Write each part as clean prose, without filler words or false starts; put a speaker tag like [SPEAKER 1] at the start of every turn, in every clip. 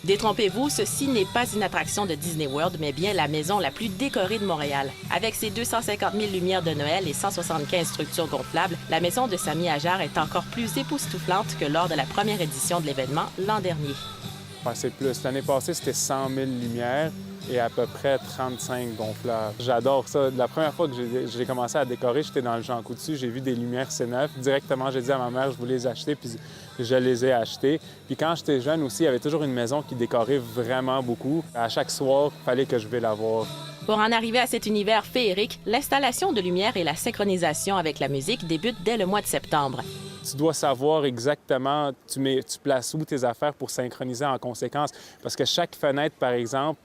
[SPEAKER 1] Détrompez-vous, ceci n'est pas une attraction de Disney World, mais bien la maison la plus décorée de Montréal. Avec ses 250 000 lumières de Noël et 175 structures gonflables, la maison de Samy Ajar est encore plus époustouflante que lors de la première édition de l'événement l'an dernier.
[SPEAKER 2] C'est plus. L'année passée, c'était 100 000 lumières et à peu près 35 gonflables. J'adore ça. La première fois que j'ai commencé à décorer, j'étais dans le Jean Coutu, j'ai vu des lumières C9. Directement, j'ai dit à ma mère, je voulais les acheter, puis je les ai achetées. Puis quand j'étais jeune aussi, il y avait toujours une maison qui décorait vraiment beaucoup. À chaque soir, il fallait que je vais la voir.
[SPEAKER 1] Pour en arriver à cet univers féerique, l'installation de lumière et la synchronisation avec la musique débutent dès le mois de septembre.
[SPEAKER 2] Tu dois savoir exactement, tu places où tes affaires pour synchroniser en conséquence. Parce que chaque fenêtre, par exemple,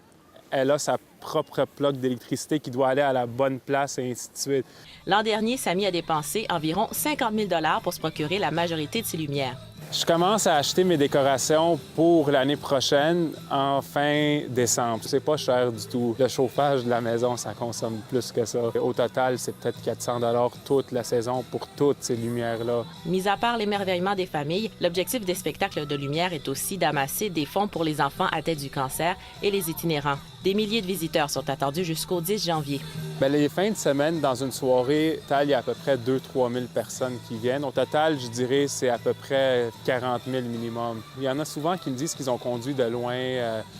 [SPEAKER 2] elle a sa propre plaque d'électricité qui doit aller à la bonne place et ainsi de suite.
[SPEAKER 1] L'an dernier, Samy a dépensé environ 50 000 $ pour se procurer la majorité de ses lumières.
[SPEAKER 2] Je commence à acheter mes décorations pour l'année prochaine en fin décembre. C'est pas cher du tout. Le chauffage de la maison, ça consomme plus que ça. Au total, c'est peut-être 400 $ toute la saison pour toutes ces lumières-là.
[SPEAKER 1] Mis à part l'émerveillement des familles, l'objectif des spectacles de lumière est aussi d'amasser des fonds pour les enfants atteints du cancer et les itinérants. Des milliers de visiteurs sont attendus jusqu'au 10 janvier.
[SPEAKER 2] Bien, les fins de semaine, dans une soirée, il y a à peu près 2-3 000 personnes qui viennent. Au total, je dirais, c'est à peu près 40 000 minimum. Il y en a souvent qui me disent qu'ils ont conduit de loin.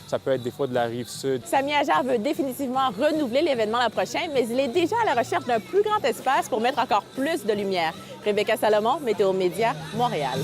[SPEAKER 2] Ça peut être des fois de la Rive-Sud.
[SPEAKER 3] Samy Ajar veut définitivement renouveler l'événement l'an prochain, mais il est déjà à la recherche d'un plus grand espace pour mettre encore plus de lumière. Rebecca Salomon, Météo Média, Montréal.